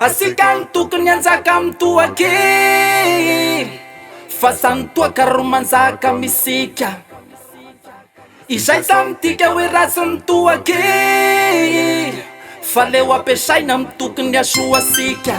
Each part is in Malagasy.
Asika ny tokony anjaka amin'ny toaky fa samy toaka ro manjaka misika izay tamitika hoe ratsy ny toaky fa leo ampiasaina amin'ny tokony asoasika.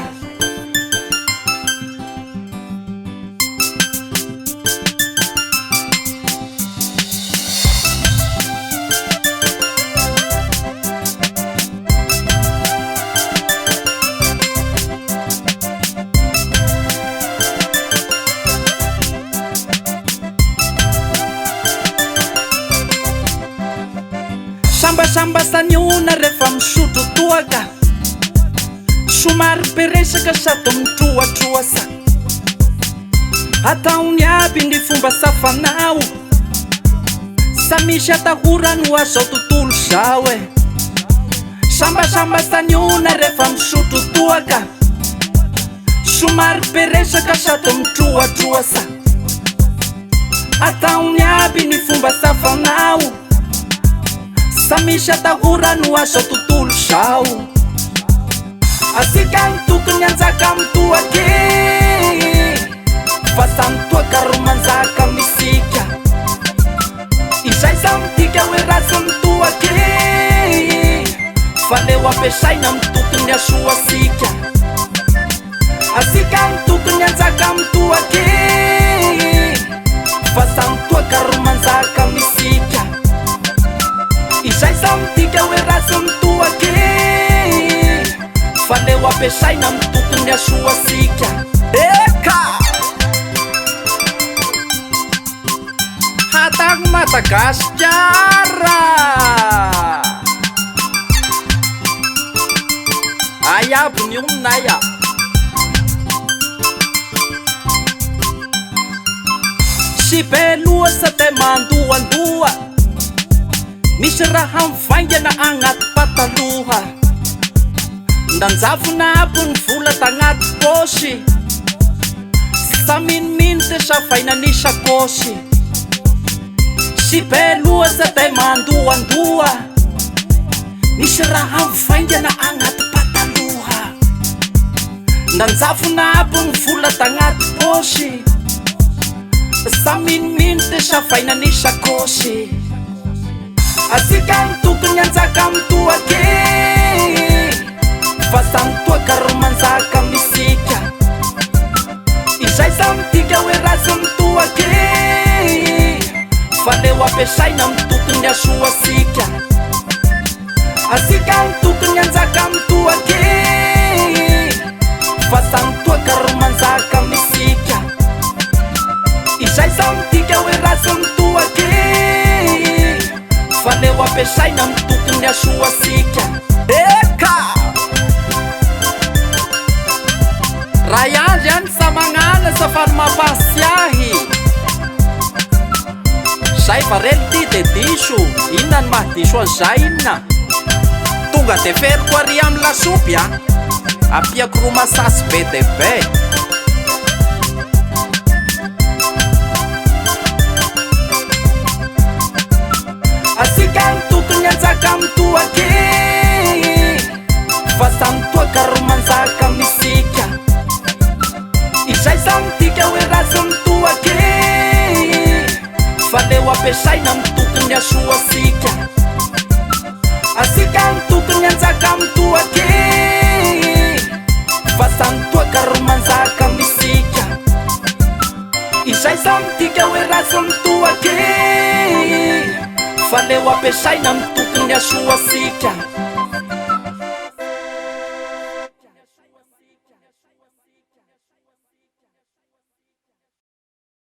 Sambasambasaniona rehefa misotro toaka somary peresaka sady mitroatroasa ataony aby ny fomba safanao sa misy atahorany ho azao tontolo zao e. Sambasambasaniona rehefa misotro toaka somary peresaka sady mitroatroasa ataony aby ny fomba safanao sa misy atahorany ho azao tontolo zao. Asika ny tokony anjaka amin'ny toaky fa samy toaka ro manjaka misika izay samy tika hoe ratsy ny toaky fa leo ampiasaina amin'ny tokony asoasika. Asika ny tokony anjaka amin'ny toaky fa samy toaka ro manjaka misika izay samy tika hoe ratsy ny toaky fa leo ampiasaina amin'ny tokony asoasika. Eka hatagny Madagasikara ay aby ny ominay a sy be loasa te mandoandoa misy raha mivaingana agnaty pataloha ndanjavona aby ny vola tagnaty pôsy sa minimino te savaina ny sakôsy sy be loasa te mandoandoa misy raha mivaingana agnaty pataloha ndanjavona aby ny vola tagnaty pôsy sa minimino te savaina ny sakôsy. Asika ny tokony anjaka amin'ny toaky fa samy toaka ro manjaka misika izay samy tika hoe ratsy ny toaky fa leo ampiasaina amin'ny tokony asoasika. Asika ny tokony anjaka amin'ny toaky fa samy toaka ro manjaka misika izay samy tika hoe ratsy ny toaky fa leo ampiasaina amin'ny tokony asoasika. Eka raha iandry any sa magnana safary mampasy ahy zay fa rely ty de diso inona ny mahadiso an'izay inona tonga de feriko ary amin'ny lasopy a apiako ro masasy be de be. Asika ny tokony anjaka amin'ny toaky fa samy toaka ro manjaka misika izay samy tika hoe ratsy ny toaky fa leo ampiasaina amin'ny tokony asoasika. Asika ny tokony anjaka amin'ny toaky fa samy toaka ro manjaka misika izay samy tika hoe ratsy ny toaky fa leo ampiasaina amin'ny tokony asoasika.